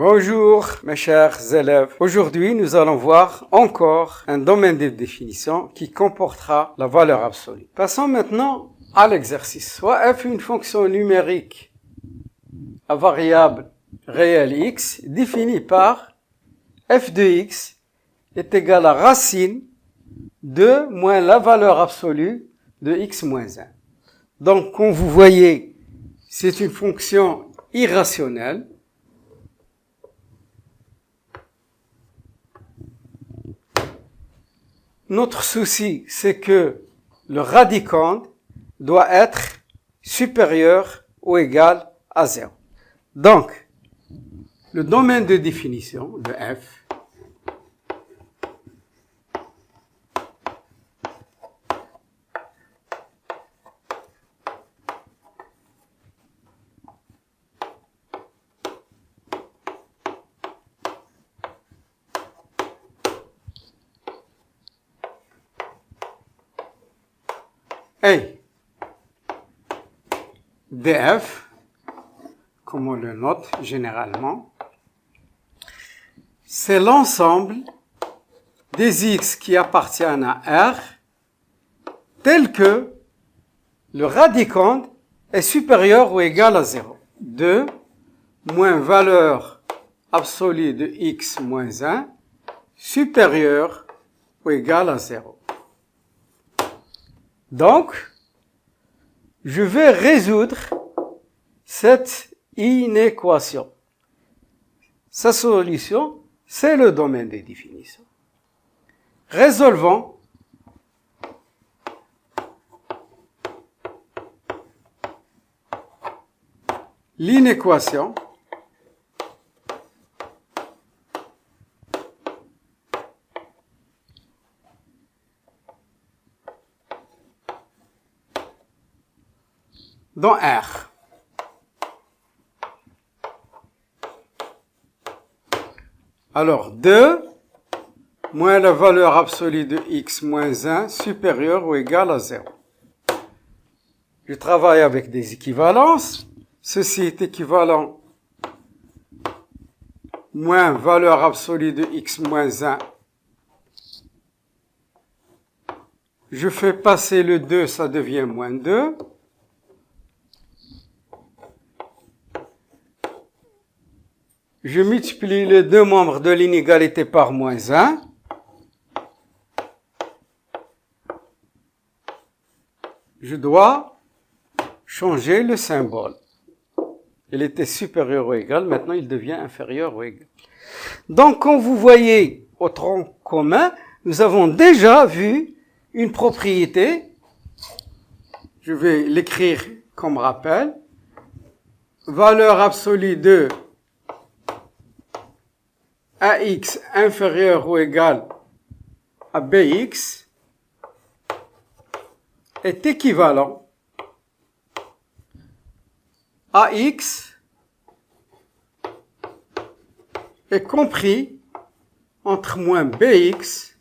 Bonjour mes chers élèves. Aujourd'hui, nous allons voir encore un domaine de définition qui comportera la valeur absolue. Passons maintenant à l'exercice. Soit f une fonction numérique à variable réelle x définie par f de x est égal à racine de moins la valeur absolue de x moins 1. Donc, comme vous voyez, c'est une fonction irrationnelle. Notre souci, c'est que le radicand doit être supérieur ou égal à 0. Donc, le domaine de définition de f est df, comme on le note généralement, c'est l'ensemble des x qui appartiennent à R tel que le radicand est supérieur ou égal à 0. 2 moins valeur absolue de x moins 1 supérieur ou égal à 0. Donc, je vais résoudre cette inéquation. Sa solution, c'est le domaine des définitions. Résolvons l'inéquation dans R. Alors, 2 moins la valeur absolue de x moins 1 supérieure ou égale à 0. Je travaille avec des équivalences. Ceci est équivalent moins valeur absolue de x moins 1. Je fais passer le 2, ça devient moins 2. Je multiplie les deux membres de l'inégalité par moins 1. Je dois changer le symbole. Il était supérieur ou égal, maintenant il devient inférieur ou égal. Donc, comme vous voyez au tronc commun, nous avons déjà vu une propriété. Je vais l'écrire comme rappel. Valeur absolue de AX inférieur ou égal à BX est équivalent à X est compris entre moins BX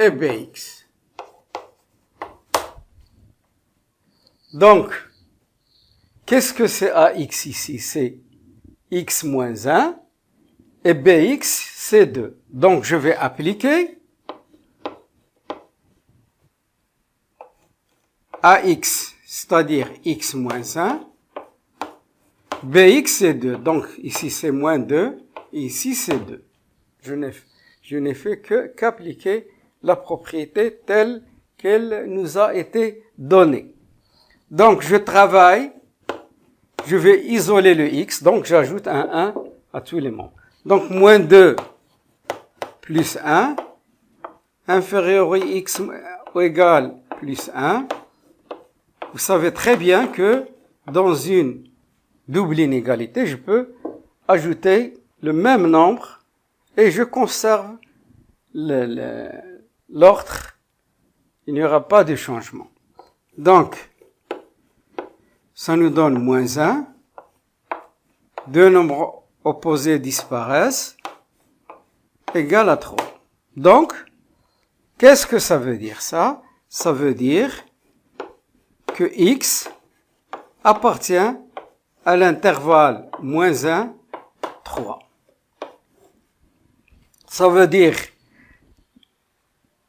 et BX. Donc, qu'est-ce que c'est AX ici? C'est X moins 1 et BX c'est 2. Donc, je vais appliquer AX, c'est-à-dire X moins 1, BX c'est 2. Donc, ici c'est moins 2 et ici c'est 2. Je n'ai fait qu'appliquer la propriété telle qu'elle nous a été donnée. Donc, je travaille. Je vais isoler le x, donc j'ajoute un 1 à tous les membres. Donc, moins 2 plus 1, inférieur à x ou égal plus 1. Vous savez très bien que dans une double inégalité, je peux ajouter le même nombre et je conserve l'ordre. Il n'y aura pas de changement. Donc, ça nous donne moins 1. Deux nombres opposés disparaissent. Égal à 3. Donc, qu'est-ce que ça veut dire ça veut dire que x appartient à l'intervalle moins 1, 3. Ça veut dire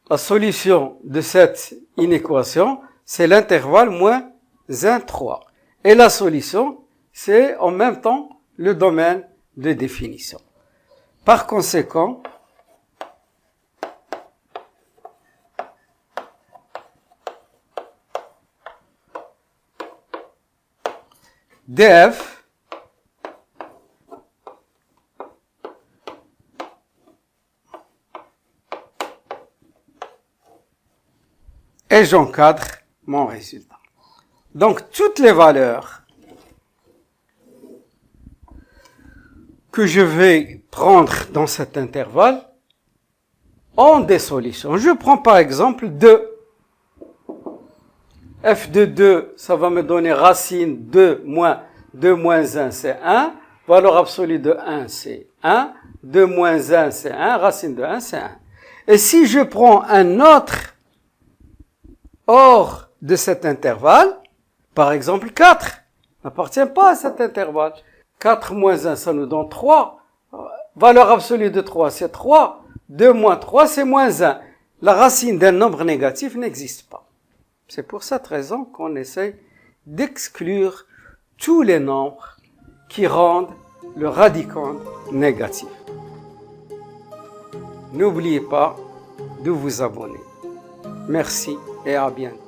la solution de cette inéquation, c'est l'intervalle moins 1, 3. Et la solution, c'est en même temps le domaine de définition. Par conséquent, df et j'encadre mon résultat. Donc, toutes les valeurs que je vais prendre dans cet intervalle ont des solutions. Je prends par exemple 2. f de 2, ça va me donner racine 2 moins 1, c'est 1. Valeur absolue de 1, c'est 1. 2 moins 1, c'est 1. Racine de 1, c'est 1. Et si je prends un autre hors de cet intervalle, par exemple 4, n'appartient pas à cet intervalle. 4 moins 1, ça nous donne 3. Valeur absolue de 3, c'est 3. 2 moins 3, c'est moins 1. La racine d'un nombre négatif n'existe pas. C'est pour cette raison qu'on essaie d'exclure tous les nombres qui rendent le radicand négatif. N'oubliez pas de vous abonner. Merci et à bientôt.